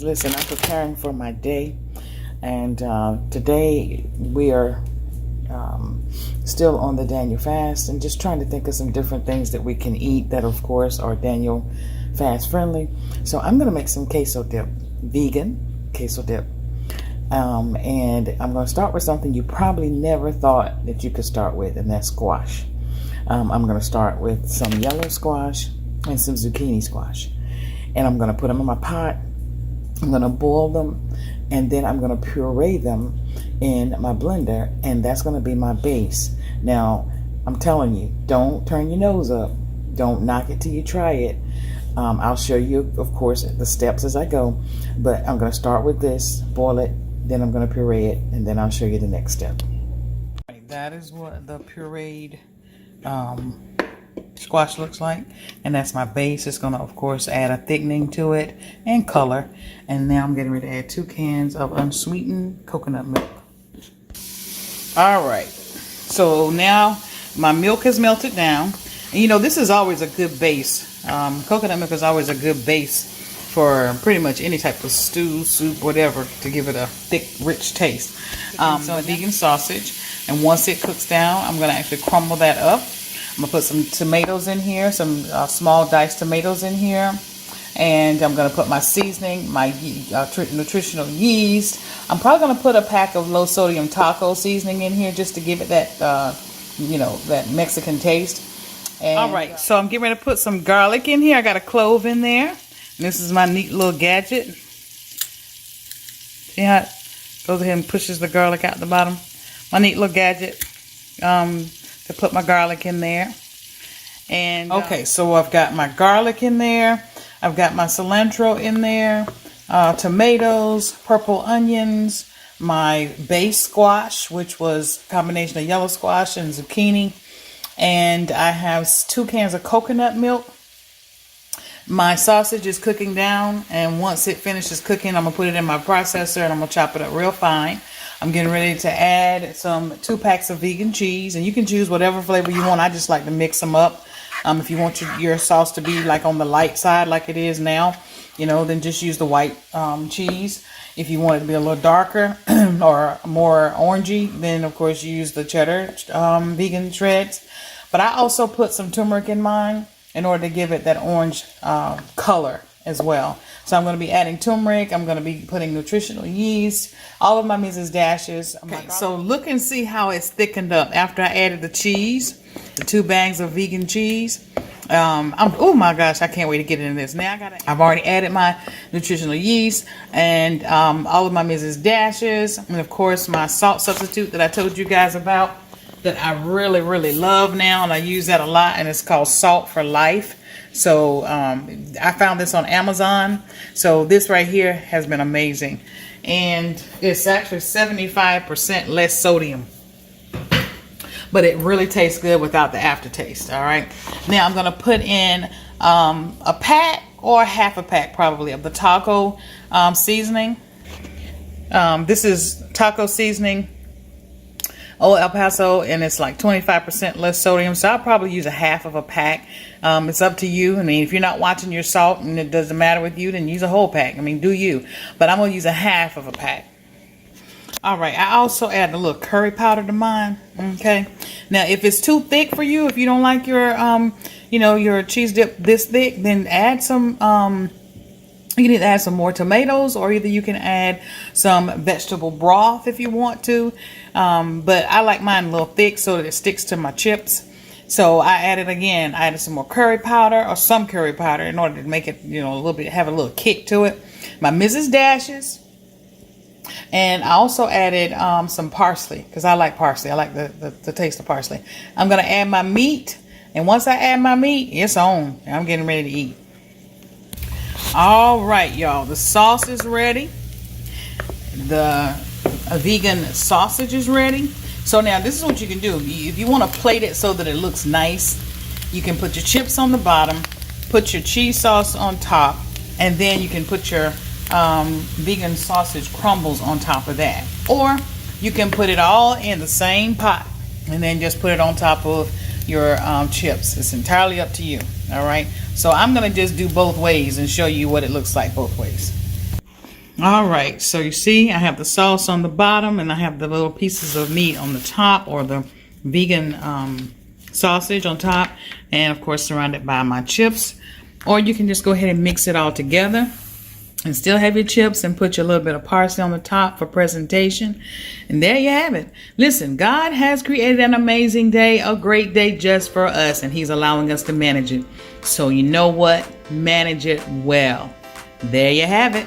Listen, I'm preparing for my day, and today we are still on the Daniel fast and just trying to think of some different things that we can eat that, of course, are Daniel fast friendly. So I'm going to make some queso dip, vegan queso dip. And I'm going to start with something you probably never thought that you could start with, and that's squash. I'm going to start with some yellow squash and some zucchini squash. And I'm going to put them in my pot. I'm going to boil them, and then I'm going to puree them in my blender, and that's going to be my base. Now, I'm telling you, don't turn your nose up. Don't knock it till you try it. I'll show you, of course, the steps as I go, but I'm going to start with this, boil it, then I'm going to puree it, and then I'll show you the next step. That is what the pureed squash looks like, and that's my base. It's going to, of course, add a thickening to it and color. And now I'm getting ready to add 2 cans of unsweetened coconut milk. All right, so now my milk has melted down, and you know, this is always a good base. Coconut milk is always a good base for pretty much any type of stew, soup, whatever, to give it a thick, rich taste. Some vegan sausage, and once it cooks down, I'm going to actually crumble that up. I'm going to put some tomatoes in here, some small diced tomatoes in here, and I'm going to put my seasoning, my nutritional yeast. I'm probably going to put a pack of low sodium taco seasoning in here just to give it that, that Mexican taste. And, all right, so I'm getting ready to put some garlic in here. I got a clove in there. And this is my neat little gadget. See how it goes ahead and pushes the garlic out the bottom? My neat little gadget to put my garlic in there. And okay, so I've got my garlic in there. I've got my cilantro in there. Tomatoes, purple onions, my base squash, which was a combination of yellow squash and zucchini. And I have 2 cans of coconut milk. My sausage is cooking down, and once it finishes cooking, I'm going to put it in my processor and I'm going to chop it up real fine. I'm getting ready to add 2 packs of vegan cheese, and you can choose whatever flavor you want. I just like to mix them up. If you want your sauce to be like on the light side like it is now, then just use the white cheese. If you want it to be a little darker or more orangey, then of course you use the cheddar vegan shreds. But I also put some turmeric in mine in order to give it that orange color as well. So I'm going to be adding turmeric. I'm going to be putting nutritional yeast, all of my Mrs. Dashes. Okay, so look and see how it's thickened up after I added the cheese, the 2 bags of vegan cheese. Oh my gosh, I can't wait to get into this. Now I've already added my nutritional yeast and all of my Mrs. Dashes, and of course my salt substitute that I told you guys about, that I really, really love now, and I use that a lot, and it's called Salt for Life. So I found this on Amazon. So this right here has been amazing, and it's actually 75% less sodium, but it really tastes good without the aftertaste. All right, now I'm going to put in a pack or half a pack probably of the taco seasoning. This is taco seasoning, Old El Paso, and it's like 25% less sodium, so I'll probably use a half of a pack. It's up to you. I mean, if you're not watching your salt and it doesn't matter with you, then use a whole pack. I mean, do you. But I'm going to use a half of a pack. All right, I also add a little curry powder to mine. Okay. Now, if it's too thick for you, if you don't like your, your cheese dip this thick, then add some, you can either add some more tomatoes, or either you can add some vegetable broth if you want to. But I like mine a little thick so that it sticks to my chips. So I added some more curry powder, or some curry powder, in order to make it, a little bit, have a little kick to it. My Mrs. Dashes. And I also added some parsley, because I like parsley. I like the taste of parsley. I'm going to add my meat. And once I add my meat, it's on. I'm getting ready to eat. All right, y'all. The sauce is ready. The vegan sausage is ready. So now this is what you can do. If you want to plate it so that it looks nice, you can put your chips on the bottom, put your cheese sauce on top, and then you can put your vegan sausage crumbles on top of that. Or you can put it all in the same pot and then just put it on top of your chips. It's entirely up to you. All right, so I'm gonna just do both ways and show you what it looks like both ways. All right, so you see I have the sauce on the bottom and I have the little pieces of meat on the top, or the vegan sausage on top, and of course surrounded by my chips. Or you can just go ahead and mix it all together and still have your chips and put your little bit of parsley on the top for presentation. And there you have it. Listen, God has created an amazing day, a great day just for us, and He's allowing us to manage it. So you know what? Manage it well. There you have it.